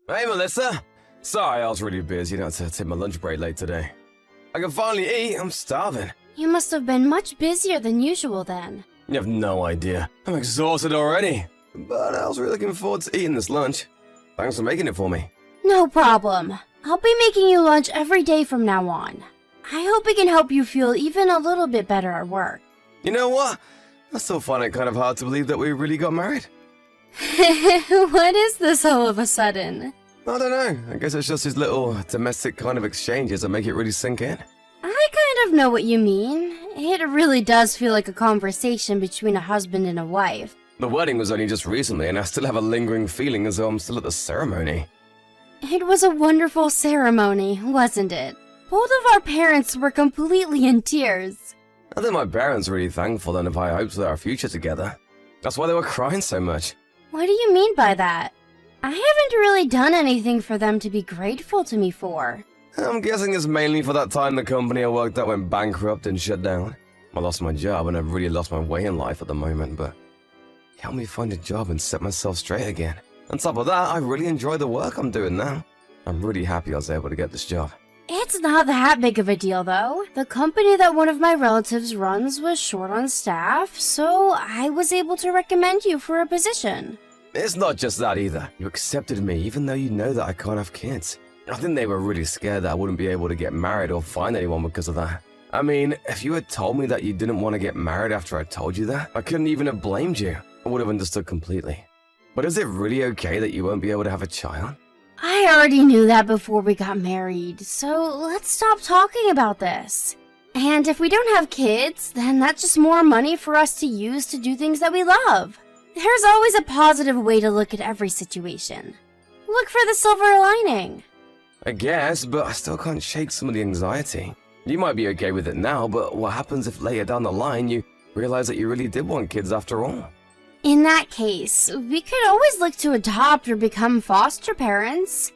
Hey, Melissa. Sorry, I was really busy. I had to take my lunch break late today. I can finally eat. I'm starving. You must have been much busier than usual then. You have no idea. I'm exhausted already. But I was really looking forward to eating this lunch. Thanks for making it for me. No problem. I'll be making you lunch every day from now on. I hope it can help you feel even a little bit better at work. You know what? I still find it kind of hard to believe that we really got married. What is this all of a sudden? I don't know. I guess it's just these little domestic kind of exchanges that make it really sink in. I kind of know what you mean. It really does feel like a conversation between a husband and a wife. The wedding was only just recently, and I still have a lingering feeling as though I'm still at the ceremony. It was a wonderful ceremony, wasn't it? Both of our parents were completely in tears. I think my parents were really thankful and have high hopes for our future together. That's why they were crying so much. What do you mean by that? I haven't really done anything for them to be grateful to me for. I'm guessing it's mainly for that time the company I worked at went bankrupt and shut down. I lost my job and I've really lost my way in life at the moment, but it helped me find a job and set myself straight again. On top of that, I really enjoy the work I'm doing now. I'm really happy I was able to get this job. It's not that big of a deal, though. The company that one of my relatives runs was short on staff, so I was able to recommend you for a position. It's not just that either. You accepted me even though you know that I can't have kids. I think they were really scared that I wouldn't be able to get married or find anyone because of that. I mean, if you had told me that you didn't want to get married after I told you that, I couldn't even have blamed you. I would have understood completely. But is it really okay that you won't be able to have a child? I already knew that before we got married, so let's stop talking about this. And if we don't have kids, then that's just more money for us to use to do things that we love. There's always a positive way to look at every situation. Look for the silver lining. I guess, but I still can't shake some of the anxiety. You might be okay with it now, but what happens if later down the line you realize that you really did want kids after all? In that case, we could always look to adopt or become foster parents.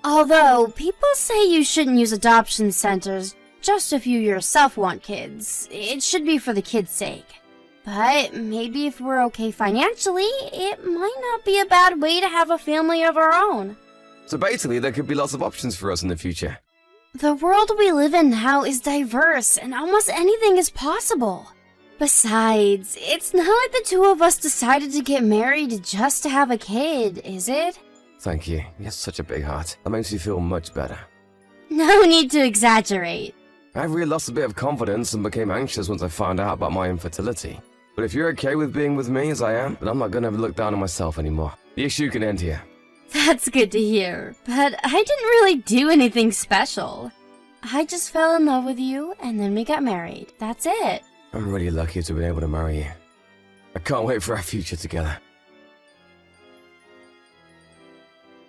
Although, people say you shouldn't use adoption centers just if you yourself want kids. It should be for the kids' sake. But maybe if we're okay financially, it might not be a bad way to have a family of our own. So basically, there could be lots of options for us in the future. The world we live in now is diverse and almost anything is possible. Besides, it's not like the two of us decided to get married just to have a kid, is it? Thank you. You have such a big heart. That makes me feel much better. No need to exaggerate. I really lost a bit of confidence and became anxious once I found out about my infertility. But if you're okay with being with me as I am, then I'm not gonna look down on myself anymore. The issue can end here. That's good to hear, but I didn't really do anything special. I just fell in love with you, and then we got married. That's it. I'm really lucky to have been able to marry you. I can't wait for our future together.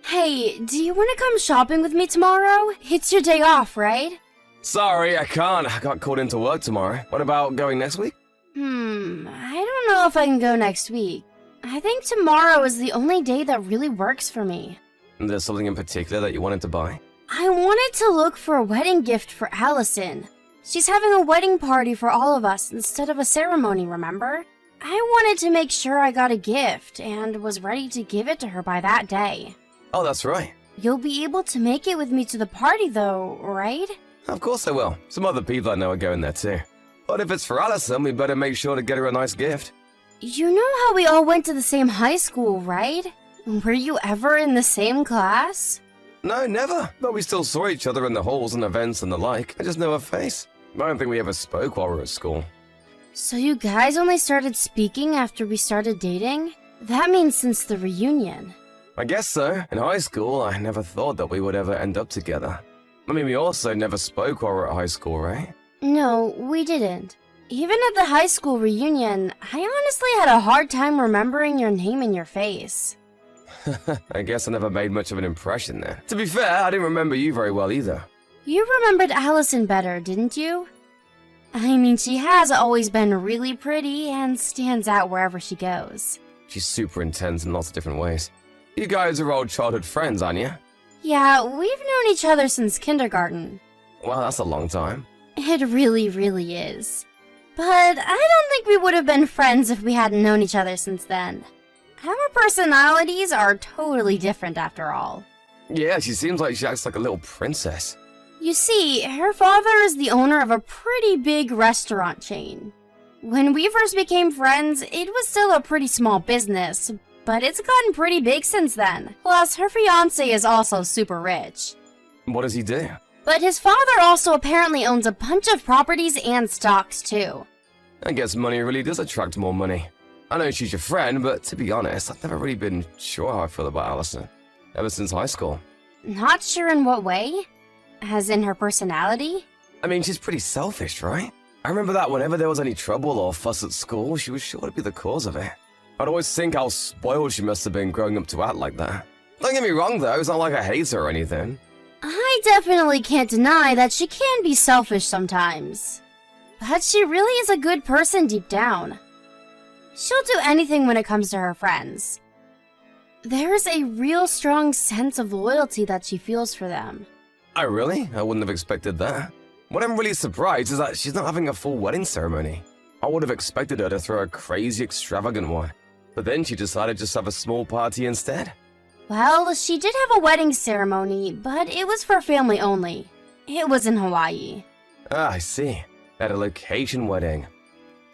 Hey, do you want to come shopping with me tomorrow? It's your day off, right? Sorry, I can't. I got called into work tomorrow. What about going next week? I don't know if I can go next week. I think tomorrow is the only day that really works for me. And there's something in particular that you wanted to buy? I wanted to look for a wedding gift for Allison. She's having a wedding party for all of us instead of a ceremony, remember? I wanted to make sure I got a gift and was ready to give it to her by that day. Oh, that's right. You'll be able to make it with me to the party though, right? Of course I will. Some other people I know are going there too. But if it's for Allison, we better make sure to get her a nice gift. You know how we all went to the same high school, right? Were you ever in the same class? No, never. But we still saw each other in the halls and events and the like. I just know her face. I don't think we ever spoke while we were at school. So you guys only started speaking after we started dating? That means since the reunion. I guess so. In high school, I never thought that we would ever end up together. I mean, we also never spoke while we were at high school, right? No, we didn't. Even at the high school reunion, I honestly had a hard time remembering your name and your face. I guess I never made much of an impression there. To be fair, I didn't remember you very well either. You remembered Allison better, didn't you? I mean, she has always been really pretty and stands out wherever she goes. She's super intense in lots of different ways. You guys are old childhood friends, aren't you? Yeah, we've known each other since kindergarten. Well, that's a long time. It really, really is. But I don't think we would have been friends if we hadn't known each other since then. Our personalities are totally different after all. Yeah, she seems like she acts like a little princess. You see, her father is the owner of a pretty big restaurant chain. When we first became friends, it was still a pretty small business, but it's gotten pretty big since then. Plus, her fiancé is also super rich. What does he do? But his father also apparently owns a bunch of properties and stocks too. I guess money really does attract more money. I know she's your friend, but to be honest, I've never really been sure how I feel about Allison. Ever since high school. Not sure in what way? As in her personality? I mean, she's pretty selfish, right? I remember that whenever there was any trouble or fuss at school, she was sure to be the cause of it. I'd always think how spoiled she must have been growing up to act like that. Don't get me wrong though, it's not like I hate her or anything. I definitely can't deny that she can be selfish sometimes. But she really is a good person deep down. She'll do anything when it comes to her friends. There is a real strong sense of loyalty that she feels for them. Oh really? I wouldn't have expected that. What I'm really surprised is that she's not having a full wedding ceremony. I would have expected her to throw a crazy extravagant one. But then she decided to just have a small party instead. Well, she did have a wedding ceremony, but it was for family only. It was in Hawaii. Ah, I see. At a location wedding.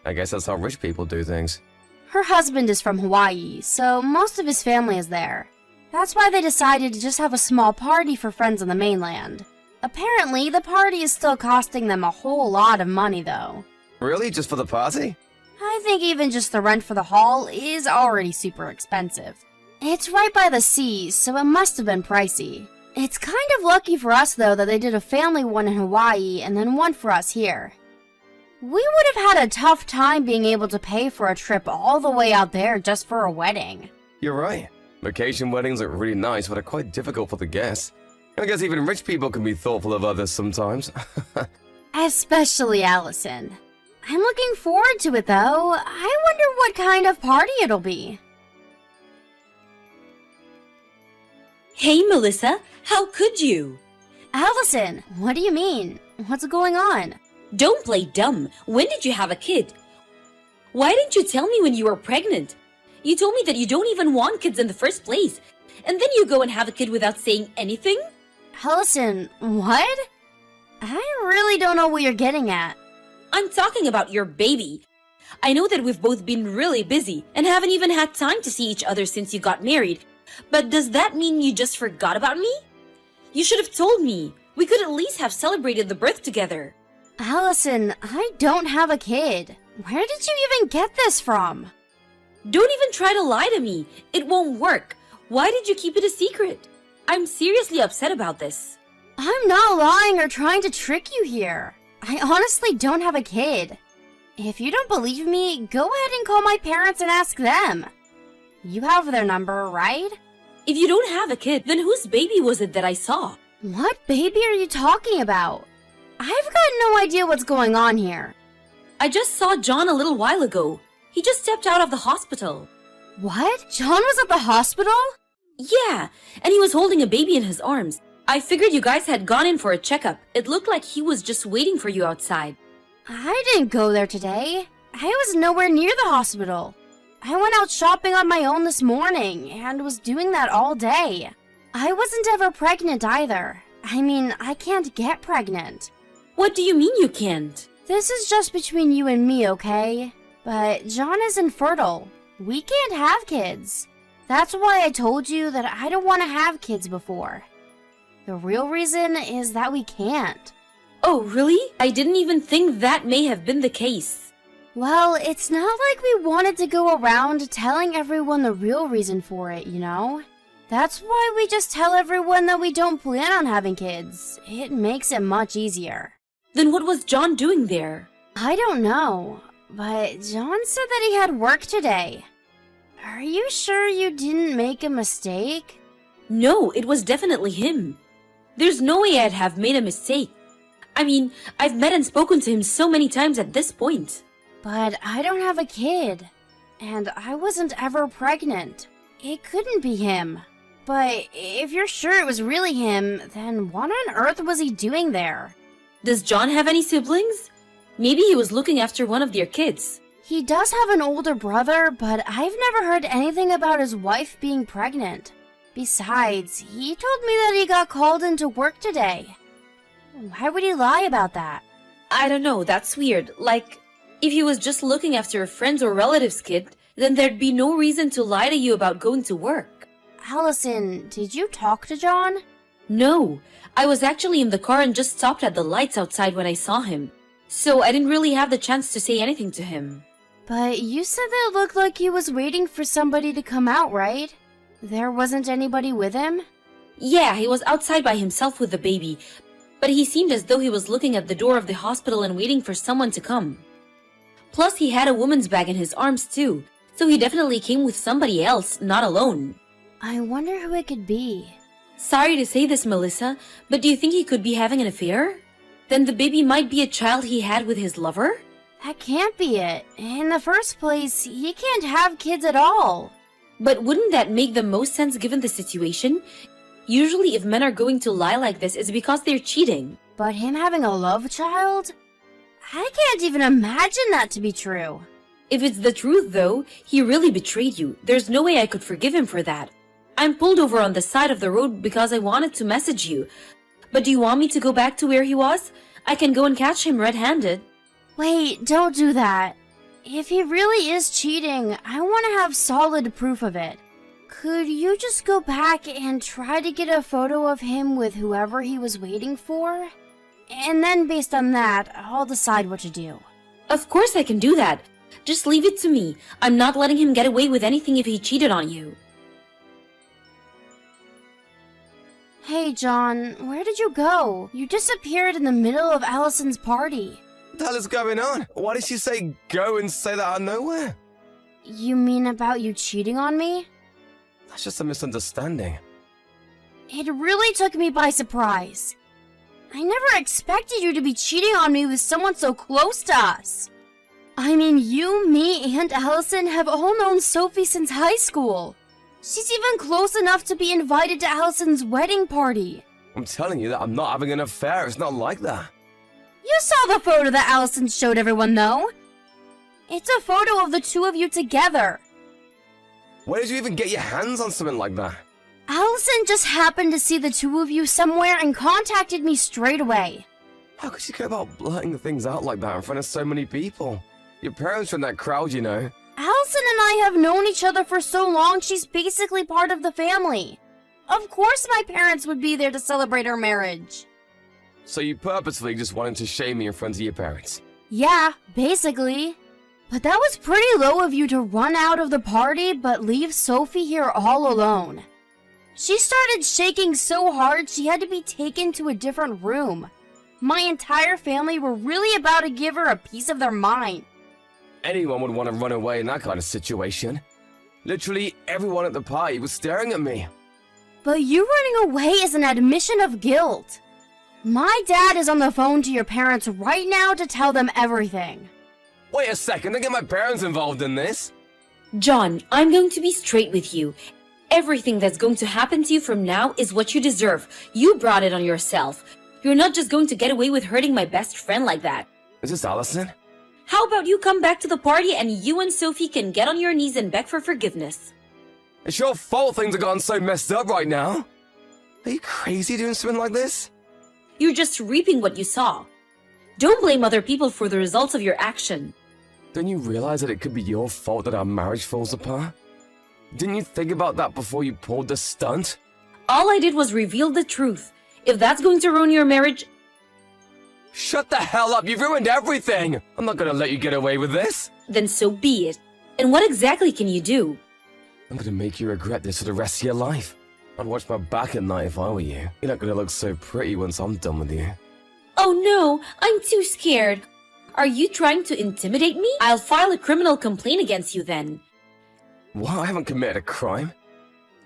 I guess that's how rich people do things. Her husband is from Hawaii, so most of his family is there. That's why they decided to just have a small party for friends on the mainland. Apparently, the party is still costing them a whole lot of money, though. Really? Just for the party? I think even just the rent for the hall is already super expensive. It's right by the sea, so it must have been pricey. It's kind of lucky for us, though, that they did a family one in Hawaii and then one for us here. We would have had a tough time being able to pay for a trip all the way out there just for a wedding. You're right. Vacation weddings are really nice, but are quite difficult for the guests. I guess even rich people can be thoughtful of others sometimes. Especially Allison. I'm looking forward to it, though. I wonder what kind of party it'll be. Hey, Melissa, how could you? Allison, what do you mean? What's going on? Don't play dumb. When did you have a kid? Why didn't you tell me when you were pregnant? You told me that you don't even want kids in the first place. And then you go and have a kid without saying anything? Allison, what? I really don't know what you're getting at. I'm talking about your baby. I know that we've both been really busy and haven't even had time to see each other since you got married. But does that mean you just forgot about me? You should have told me. We could at least have celebrated the birth together. Allison, I don't have a kid. Where did you even get this from? Don't even try to lie to me. It won't work. Why did you keep it a secret? I'm seriously upset about this. I'm not lying or trying to trick you here. I honestly don't have a kid. If you don't believe me, go ahead and call my parents and ask them. You have their number, right? If you don't have a kid, then whose baby was it that I saw? What baby are you talking about? I've got no idea what's going on here. I just saw John a little while ago. He just stepped out of the hospital. What? John was at the hospital? Yeah, and he was holding a baby in his arms. I figured you guys had gone in for a checkup. It looked like he was just waiting for you outside. I didn't go there today. I was nowhere near the hospital. I went out shopping on my own this morning and was doing that all day. I wasn't ever pregnant either. I mean, I can't get pregnant. What do you mean you can't? This is just between you and me, okay? But John is infertile. We can't have kids. That's why I told you that I don't want to have kids before. The real reason is that we can't. Oh, really? I didn't even think that may have been the case. Well, it's not like we wanted to go around telling everyone the real reason for it, you know? That's why we just tell everyone that we don't plan on having kids. It makes it much easier. Then what was John doing there? I don't know, but John said that he had work today. Are you sure you didn't make a mistake? No, it was definitely him. There's no way I'd have made a mistake. I mean, I've met and spoken to him so many times at this point. But I don't have a kid, and I wasn't ever pregnant. It couldn't be him. But if you're sure it was really him, then what on earth was he doing there? Does John have any siblings? Maybe he was looking after one of their kids. He does have an older brother, but I've never heard anything about his wife being pregnant. Besides, he told me that he got called into work today. Why would he lie about that? I don't know, that's weird. Like, if he was just looking after a friend's or relative's kid, then there'd be no reason to lie to you about going to work. Allison, did you talk to John? No, I was actually in the car and just stopped at the lights outside when I saw him. So I didn't really have the chance to say anything to him. But you said that it looked like he was waiting for somebody to come out, right? There wasn't anybody with him? Yeah, he was outside by himself with the baby, but he seemed as though he was looking at the door of the hospital and waiting for someone to come. Plus, he had a woman's bag in his arms too, so he definitely came with somebody else, not alone. I wonder who it could be. Sorry to say this, Melissa, but do you think he could be having an affair? Then the baby might be a child he had with his lover? That can't be it. In the first place, he can't have kids at all. But wouldn't that make the most sense given the situation? Usually if men are going to lie like this, it's because they're cheating. But him having a love child? I can't even imagine that to be true. If it's the truth though, he really betrayed you. There's no way I could forgive him for that. I'm pulled over on the side of the road because I wanted to message you. But do you want me to go back to where he was? I can go and catch him red-handed. Wait, don't do that. If he really is cheating, I want to have solid proof of it. Could you just go back and try to get a photo of him with whoever he was waiting for? And then based on that, I'll decide what to do. Of course I can do that. Just leave it to me. I'm not letting him get away with anything if he cheated on you. Hey, John, where did you go? You disappeared in the middle of Allison's party. What the hell is going on? Why did she say go and say that out of nowhere? You mean about you cheating on me? That's just a misunderstanding. It really took me by surprise. I never expected you to be cheating on me with someone so close to us. I mean, you, me, and Allison have all known Sophie since high school. She's even close enough to be invited to Allison's wedding party. I'm telling you that I'm not having an affair. It's not like that. You saw the photo that Allison showed everyone, though. It's a photo of the two of you together. Where did you even get your hands on something like that? Allison just happened to see the two of you somewhere and contacted me straight away. How could you go about blurting things out like that in front of so many people? Your parents are in that crowd, you know. Allison and I have known each other for so long, she's basically part of the family. Of course my parents would be there to celebrate our marriage. So you purposefully just wanted to shame me in front of your parents? Yeah, basically. But that was pretty low of you to run out of the party but leave Sophie here all alone. She started shaking so hard she had to be taken to a different room. My entire family were really about to give her a piece of their mind. Anyone would want to run away in that kind of situation. Literally everyone at the party was staring at me. But you running away is an admission of guilt. My dad is on the phone to your parents right now to tell them everything. Wait a second, don't get my parents involved in this. John, I'm going to be straight with you. Everything that's going to happen to you from now is what you deserve. You brought it on yourself. You're not just going to get away with hurting my best friend like that. Is this Allison? How about you come back to the party and you and Sophie can get on your knees and beg for forgiveness? It's your fault things have gotten so messed up right now. Are you crazy doing something like this? You're just reaping what you saw. Don't blame other people for the results of your action. Don't you realize that it could be your fault that our marriage falls apart? Didn't you think about that before you pulled the stunt? All I did was reveal the truth. If that's going to ruin your marriage... Shut the hell up, you've ruined everything! I'm not gonna let you get away with this. Then so be it. And what exactly can you do? I'm gonna make you regret this for the rest of your life. I'd watch my back at night if I were you. You're not gonna look so pretty once I'm done with you. Oh no, I'm too scared. Are you trying to intimidate me? I'll file a criminal complaint against you then. What? I haven't committed a crime.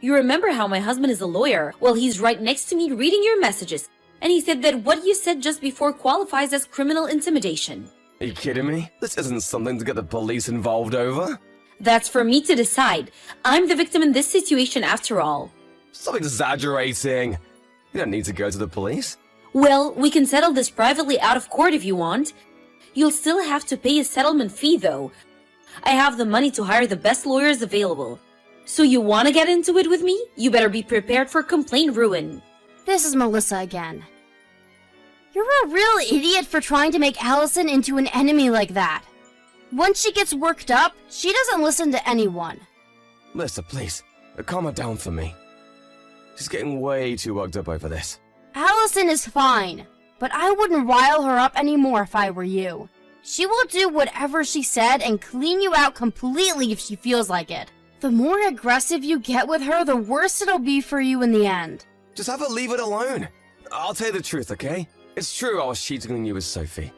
You remember how my husband is a lawyer? Well, he's right next to me reading your messages. And he said that what you said just before qualifies as criminal intimidation. Are you kidding me? This isn't something to get the police involved over. That's for me to decide. I'm the victim in this situation after all. Stop exaggerating. You don't need to go to the police. Well, we can settle this privately out of court if you want. You'll still have to pay a settlement fee though. I have the money to hire the best lawyers available. So you want to get into it with me? You better be prepared for complaint ruin. This is Melissa again. You're a real idiot for trying to make Allison into an enemy like that. Once she gets worked up, she doesn't listen to anyone. Melissa, please, calm her down for me. She's getting way too worked up over this. Allison is fine, but I wouldn't rile her up anymore if I were you. She will do whatever she said and clean you out completely if she feels like it. The more aggressive you get with her, the worse it'll be for you in the end. Just have her leave it alone. I'll tell you the truth, okay? It's true I was cheating on you with Sophie.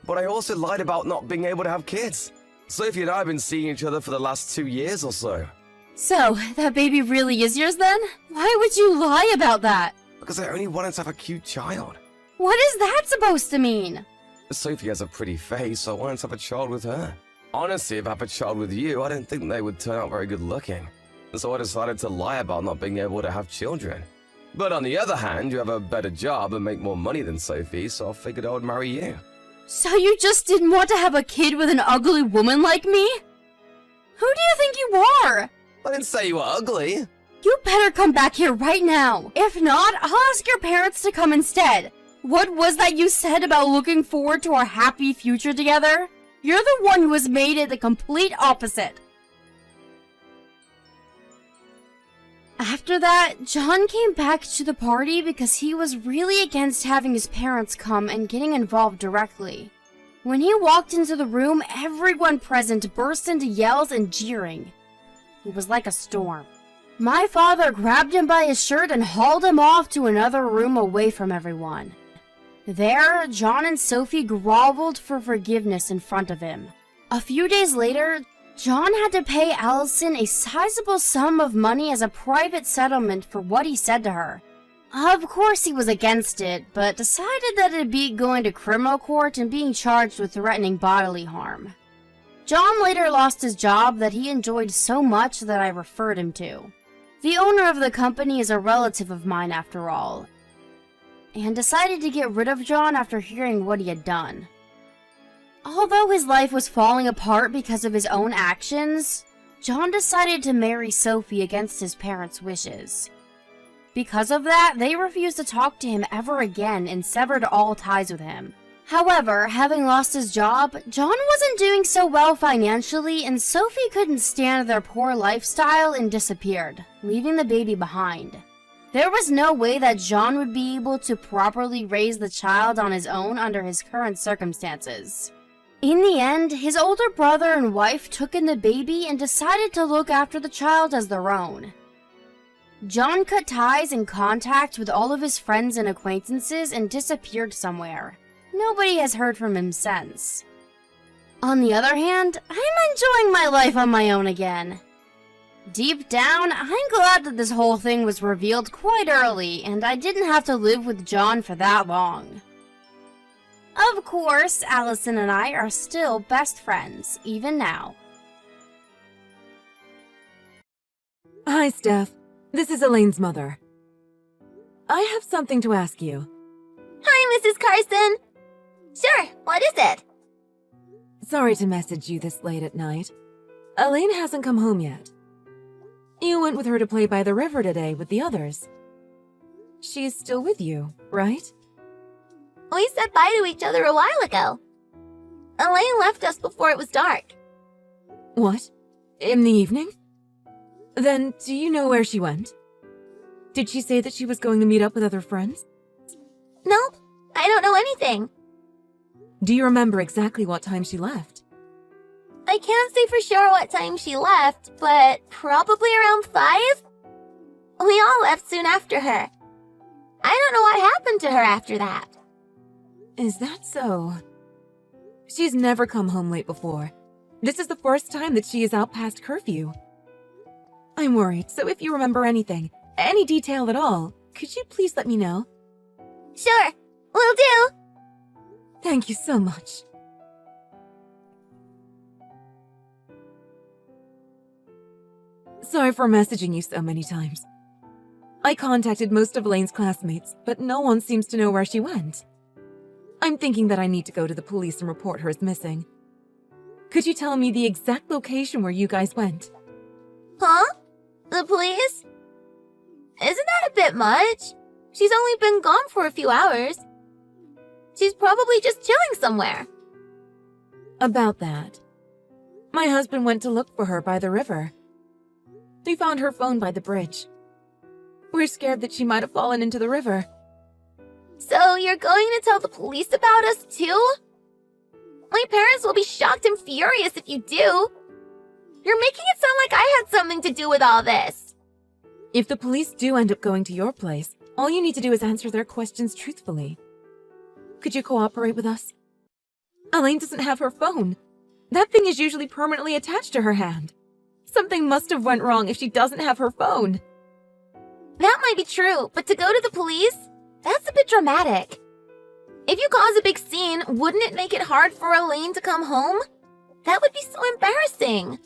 But I also lied about not being able to have kids. Sophie and I have been seeing each other for the last 2 years or so. So, that baby really is yours then? Why would you lie about that? Because I only wanted to have a cute child. What is that supposed to mean? Sophie has a pretty face, so I wanted to have a child with her. Honestly, if I have a child with you, I don't think they would turn out very good looking. So I decided to lie about not being able to have children. But on the other hand, you have a better job and make more money than Sophie, so I figured I would marry you. So you just didn't want to have a kid with an ugly woman like me? Who do you think you are? I didn't say you were ugly. You better come back here right now. If not, I'll ask your parents to come instead. What was that you said about looking forward to our happy future together? You're the one who has made it the complete opposite. After that, John came back to the party because he was really against having his parents come and getting involved directly. When he walked into the room, everyone present burst into yells and jeering. It was like a storm. My father grabbed him by his shirt and hauled him off to another room away from everyone. There, John and Sophie groveled for forgiveness in front of him. A few days later, John had to pay Allison a sizable sum of money as a private settlement for what he said to her. Of course he was against it, but decided that it'd beat going to criminal court and being charged with threatening bodily harm. John later lost his job that he enjoyed so much that I referred him to. The owner of the company is a relative of mine after all, and decided to get rid of John after hearing what he had done. Although his life was falling apart because of his own actions, John decided to marry Sophie against his parents' wishes. Because of that, they refused to talk to him ever again and severed all ties with him. However, having lost his job, John wasn't doing so well financially, and Sophie couldn't stand their poor lifestyle and disappeared, leaving the baby behind. There was no way that John would be able to properly raise the child on his own under his current circumstances. In the end, his older brother and wife took in the baby and decided to look after the child as their own. John cut ties and contact with all of his friends and acquaintances and disappeared somewhere. Nobody has heard from him since. On the other hand, I'm enjoying my life on my own again. Deep down, I'm glad that this whole thing was revealed quite early and I didn't have to live with John for that long. Of course, Allison and I are still best friends, even now. Hi, Steph. This is Elaine's mother. I have something to ask you. Hi, Mrs. Carson. Sure, what is it? Sorry to message you this late at night. Elaine hasn't come home yet. You went with her to play by the river today with the others. She's still with you, right? We said bye to each other a while ago. Elaine left us before it was dark. What? In the evening? Then, do you know where she went? Did she say that she was going to meet up with other friends? Nope, I don't know anything. Do you remember exactly what time she left? I can't say for sure what time she left, but probably around 5? We all left soon after her. I don't know what happened to her after that. Is that so? She's never come home late before. This is the first time that she is out past curfew. I'm worried, so if you remember anything, any detail at all, could you please let me know? Sure, will do. Thank you so much. Sorry for messaging you so many times. I contacted most of Elaine's classmates, but no one seems to know where she went. I'm thinking that I need to go to the police and report her as missing. Could you tell me the exact location where you guys went? Huh? The police? Isn't that a bit much? She's only been gone for a few hours. She's probably just chilling somewhere. About that. My husband went to look for her by the river. We found her phone by the bridge. We're scared that she might have fallen into the river. So you're going to tell the police about us too? My parents will be shocked and furious if you do. You're making it sound like I had something to do with all this. If the police do end up going to your place, all you need to do is answer their questions truthfully. Could you cooperate with us? Elaine doesn't have her phone. That thing is usually permanently attached to her hand. Something must have went wrong if she doesn't have her phone. That might be true, but to go to the police? That's a bit dramatic. If you cause a big scene, wouldn't it make it hard for Elaine to come home? That would be so embarrassing.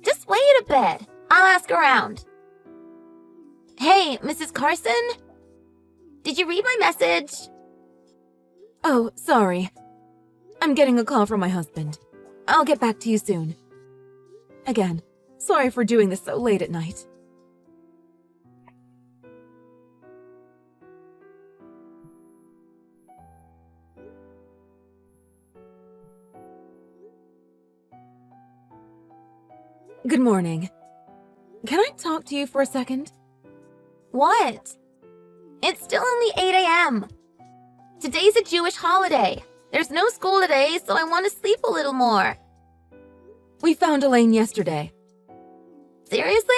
Just wait a bit. I'll ask around. Hey, Mrs. Carson? Did you read my message? Oh, sorry. I'm getting a call from my husband. I'll get back to you soon. Again, sorry for doing this so late at night. Good morning. Can I talk to you for a second? What? It's still only 8 a.m. Today's a Jewish holiday. There's no school today, so I want to sleep a little more. We found Elaine yesterday. Seriously?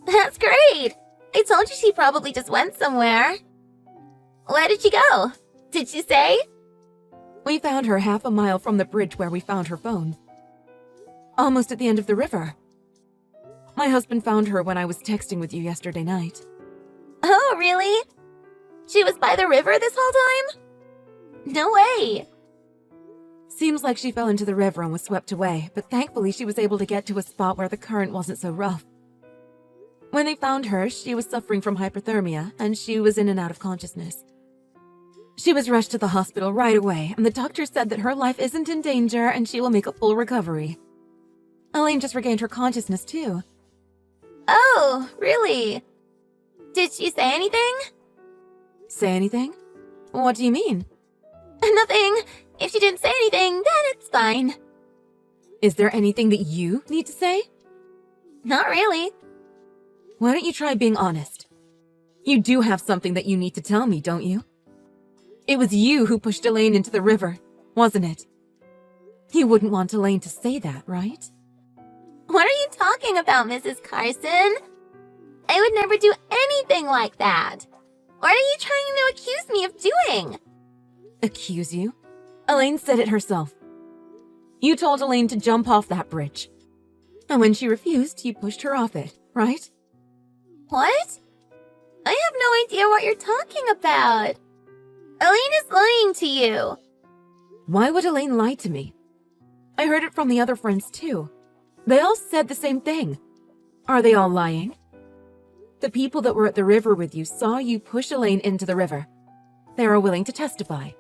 That's great. I told you she probably just went somewhere. Where did she go? Did she say? We found her half a mile from the bridge where we found her phone. Almost at the end of the river. My husband found her when I was texting with you yesterday night. Oh, really? She was by the river this whole time? No way. Seems like she fell into the river and was swept away, but thankfully she was able to get to a spot where the current wasn't so rough. When they found her, she was suffering from hypothermia, and she was in and out of consciousness. She was rushed to the hospital right away, and the doctor said that her life isn't in danger and she will make a full recovery. Elaine just regained her consciousness, too. Oh, really? Did she say anything? Say anything? What do you mean? Nothing. If she didn't say anything, then it's fine. Is there anything that you need to say? Not really. Why don't you try being honest? You do have something that you need to tell me, don't you? It was you who pushed Elaine into the river, wasn't it? You wouldn't want Elaine to say that, right? What are you talking about, Mrs. Carson? I would never do anything like that. What are you trying to accuse me of doing? Accuse you? Elaine said it herself. You told Elaine to jump off that bridge. And when she refused, you pushed her off it, right? What? I have no idea what you're talking about. Elaine is lying to you. Why would Elaine lie to me? I heard it from the other friends too. They all said the same thing. Are they all lying? The people that were at the river with you saw you push Elaine into the river. They are willing to testify.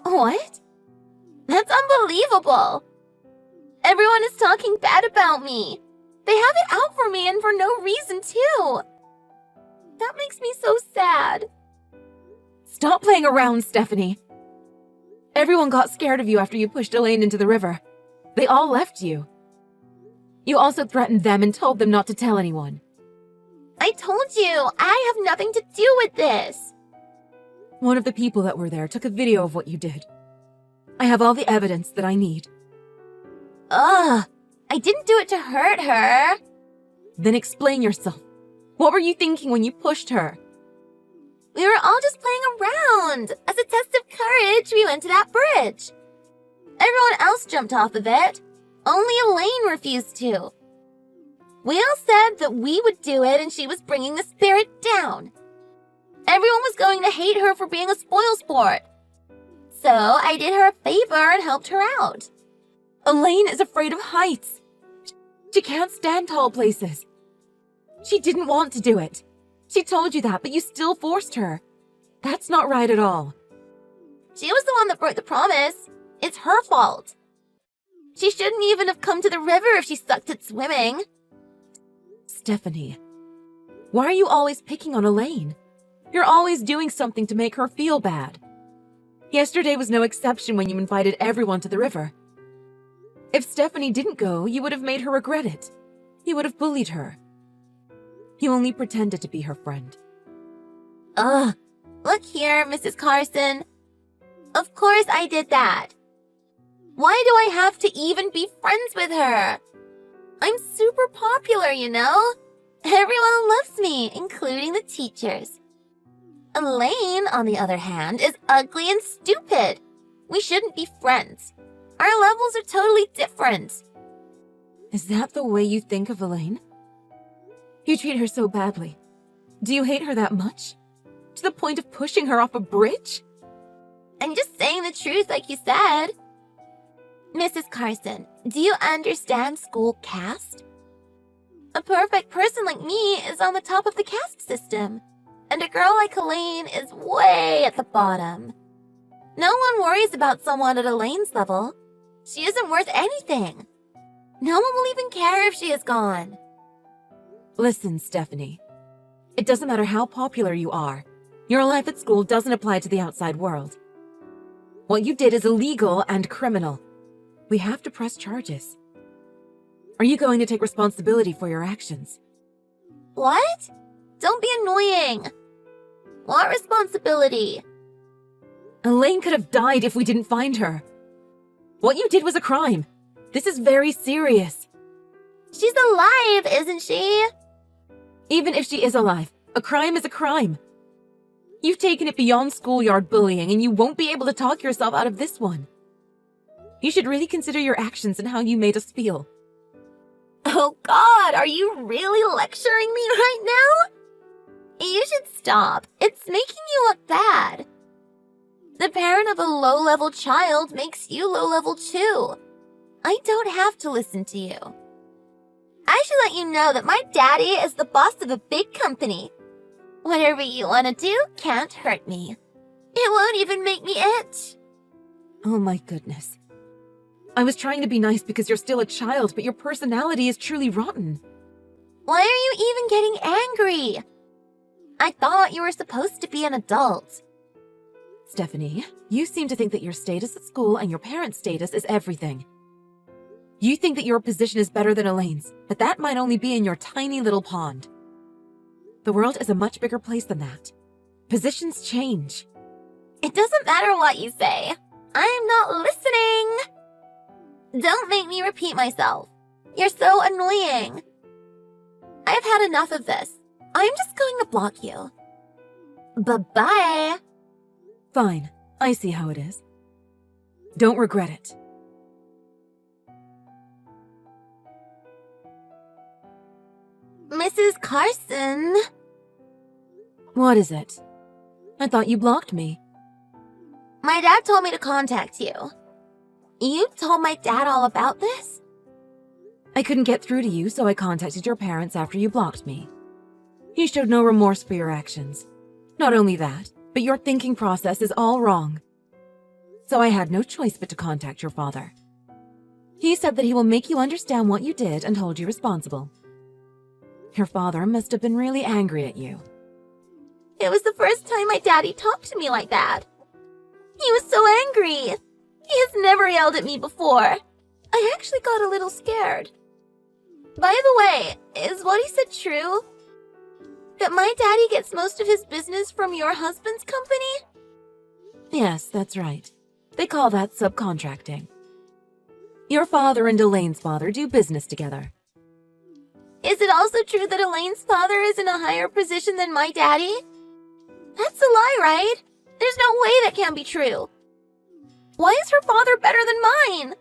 What? That's unbelievable. Everyone is talking bad about me. They have it out for me and for no reason too. That makes me so sad. Stop playing around, Stephanie. Everyone got scared of you after you pushed Elaine into the river. They all left you. You also threatened them and told them not to tell anyone. I told you, I have nothing to do with this. One of the people that were there took a video of what you did. I have all the evidence that I need. Ugh, I didn't do it to hurt her. Then explain yourself. What were you thinking when you pushed her? We were all just playing around. As a test of courage, we went to that bridge. Everyone else jumped off of it. Only Elaine refused to. We all said that we would do it and she was bringing the spirit down. Everyone was going to hate her for being a spoilsport. So I did her a favor and helped her out. Elaine is afraid of heights. She can't stand tall places. She didn't want to do it. She told you that, but you still forced her. That's not right at all. She was the one that broke the promise. It's her fault. She shouldn't even have come to the river if she sucked at swimming. Stephanie, why are you always picking on Elaine? You're always doing something to make her feel bad. Yesterday was no exception when you invited everyone to the river. If Stephanie didn't go, you would have made her regret it. You would have bullied her. You only pretended to be her friend. Ugh, look here, Mrs. Carson. Of course I did that. Why do I have to even be friends with her? I'm super popular, you know? Everyone loves me, including the teachers. Elaine, on the other hand, is ugly and stupid. We shouldn't be friends. Our levels are totally different. Is that the way you think of Elaine? You treat her so badly. Do you hate her that much? To the point of pushing her off a bridge? I'm just saying the truth like you said. Mrs. Carson, do you understand school caste? A perfect person like me is on the top of the caste system, and a girl like Elaine is way at the bottom. No one worries about someone at Elaine's level. She isn't worth anything. No one will even care if she is gone. Listen, Stephanie. It doesn't matter how popular you are. Your life at school doesn't apply to the outside world. What you did is illegal and criminal. We have to press charges. Are you going to take responsibility for your actions? What? Don't be annoying. What responsibility? Elaine could have died if we didn't find her. What you did was a crime. This is very serious. She's alive, isn't she? Even if she is alive, a crime is a crime. You've taken it beyond schoolyard bullying, and you won't be able to talk yourself out of this one. You should really consider your actions and how you made us feel. Oh God, are you really lecturing me right now? You should stop. It's making you look bad. The parent of a low-level child makes you low-level too. I don't have to listen to you. I should let you know that my daddy is the boss of a big company. Whatever you want to do can't hurt me. It won't even make me itch. Oh my goodness. I was trying to be nice because you're still a child, but your personality is truly rotten. Why are you even getting angry? I thought you were supposed to be an adult. Stephanie, you seem to think that your status at school and your parents' status is everything. You think that your position is better than Elaine's, but that might only be in your tiny little pond. The world is a much bigger place than that. Positions change. It doesn't matter what you say. I am not listening. Don't make me repeat myself. You're so annoying. I've had enough of this. I'm just going to block you. Bye-bye. Fine, I see how it is. Don't regret it. Mrs. Carson. What is it? I thought you blocked me. My dad told me to contact you. You told my dad all about this? I couldn't get through to you, so I contacted your parents after you blocked me. You showed no remorse for your actions. Not only that, but your thinking process is all wrong. So I had no choice but to contact your father. He said that he will make you understand what you did and hold you responsible. Your father must have been really angry at you. It was the first time my daddy talked to me like that. He was so angry. He has never yelled at me before. I actually got a little scared. By the way, is what he said true? That my daddy gets most of his business from your husband's company? Yes, that's right. They call that subcontracting. Your father and Elaine's father do business together. Is it also true that Elaine's father is in a higher position than my daddy? That's a lie, right? There's no way that can be true. Why is her father better than mine?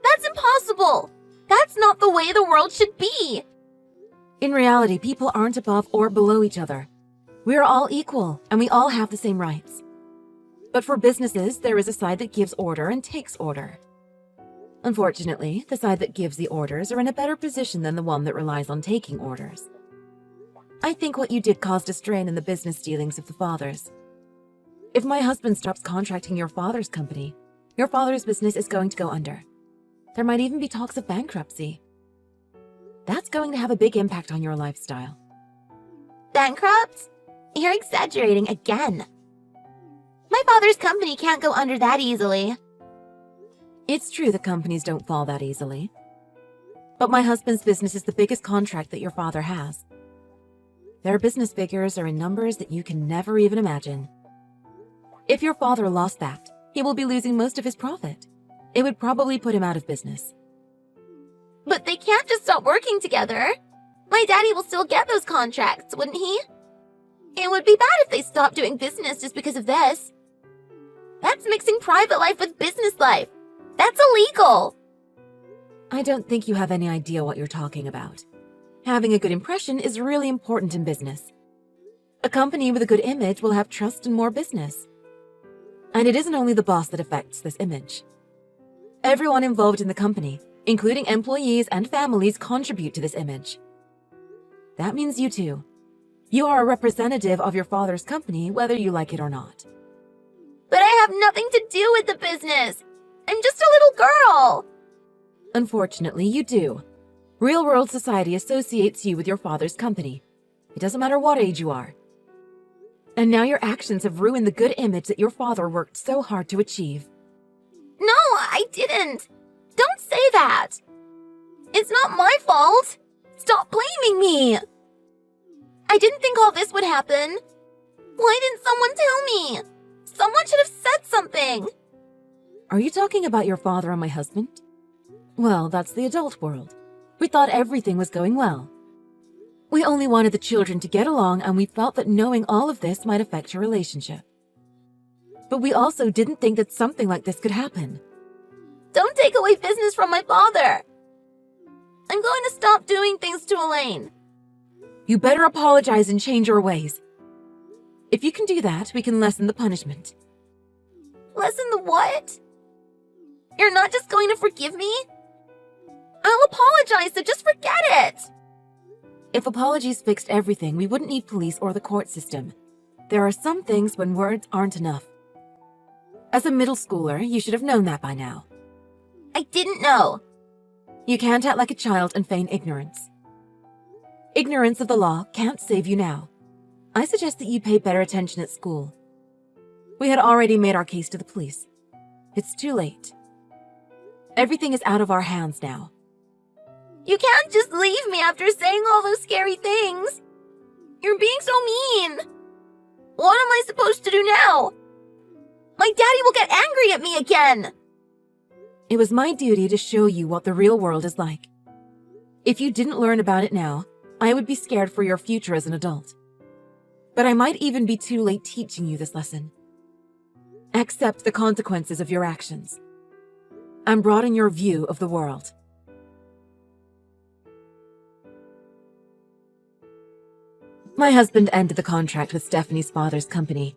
That's impossible. That's not the way the world should be. In reality, people aren't above or below each other. We are all equal, and we all have the same rights. But for businesses, there is a side that gives order and takes order. Unfortunately, the side that gives the orders are in a better position than the one that relies on taking orders. I think what you did caused a strain in the business dealings of the fathers. If my husband stops contracting your father's company, your father's business is going to go under. There might even be talks of bankruptcy. That's going to have a big impact on your lifestyle. Bankrupt? You're exaggerating again. My father's company can't go under that easily. It's true that companies don't fall that easily. But my husband's business is the biggest contract that your father has. Their business figures are in numbers that you can never even imagine. If your father lost that, he will be losing most of his profit. It would probably put him out of business. But they can't just stop working together. My daddy will still get those contracts, wouldn't he? It would be bad if they stopped doing business just because of this. That's mixing private life with business life. That's illegal. I don't think you have any idea what you're talking about. Having a good impression is really important in business. A company with a good image will have trust and more business. And it isn't only the boss that affects this image. Everyone involved in the company, including employees and families, contribute to this image. That means you too. You are a representative of your father's company, whether you like it or not. But I have nothing to do with the business. I'm just a little girl. Unfortunately, you do. Real-world society associates you with your father's company. It doesn't matter what age you are. And now your actions have ruined the good image that your father worked so hard to achieve. No, I didn't. Don't say that. It's not my fault. Stop blaming me. I didn't think all this would happen. Why didn't someone tell me? Someone should have said something. Are you talking about your father and my husband? Well, that's the adult world. We thought everything was going well. We only wanted the children to get along, and we felt that knowing all of this might affect your relationship. But we also didn't think that something like this could happen. Don't take away business from my father. I'm going to stop doing things to Elaine. You better apologize and change your ways. If you can do that, we can lessen the punishment. Lessen the what? You're not just going to forgive me? I'll apologize, so just forget it. If apologies fixed everything, we wouldn't need police or the court system. There are some things when words aren't enough. As a middle schooler, you should have known that by now. I didn't know. You can't act like a child and feign ignorance. Ignorance of the law can't save you now. I suggest that you pay better attention at school. We had already made our case to the police. It's too late. Everything is out of our hands now. You can't just leave me after saying all those scary things. You're being so mean. What am I supposed to do now? My daddy will get angry at me again. It was my duty to show you what the real world is like. If you didn't learn about it now, I would be scared for your future as an adult. But I might even be too late teaching you this lesson. Accept the consequences of your actions and broaden your view of the world. My husband ended the contract with Stephanie's father's company.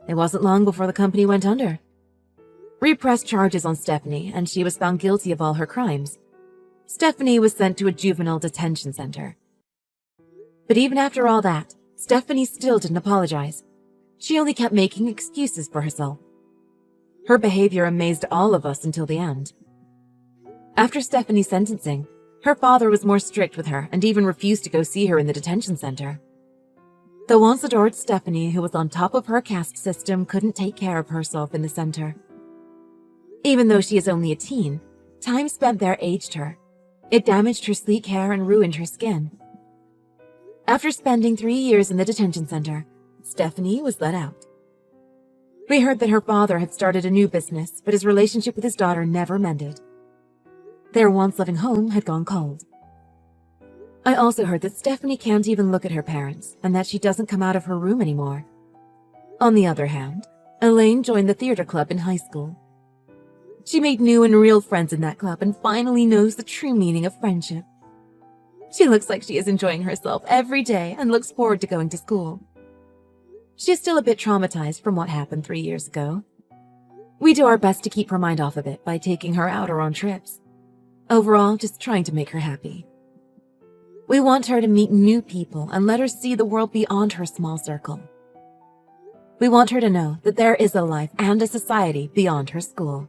It wasn't long before the company went under. We pressed charges on Stephanie, and she was found guilty of all her crimes. Stephanie was sent to a juvenile detention center. But even after all that, Stephanie still didn't apologize. She only kept making excuses for herself. Her behavior amazed all of us until the end. After Stephanie's sentencing, her father was more strict with her and even refused to go see her in the detention center. The once-adored Stephanie, who was on top of her caste system, couldn't take care of herself in the center. Even though she is only a teen, time spent there aged her. It damaged her sleek hair and ruined her skin. After spending 3 years in the detention center, Stephanie was let out. We heard that her father had started a new business, but his relationship with his daughter never mended. Their once-loving home had gone cold. I also heard that Stephanie can't even look at her parents, and that she doesn't come out of her room anymore. On the other hand, Elaine joined the theater club in high school. She made new and real friends in that club and finally knows the true meaning of friendship. She looks like she is enjoying herself every day and looks forward to going to school. She is still a bit traumatized from what happened 3 years ago. We do our best to keep her mind off of it by taking her out or on trips. Overall, just trying to make her happy. We want her to meet new people and let her see the world beyond her small circle. We want her to know that there is a life and a society beyond her school.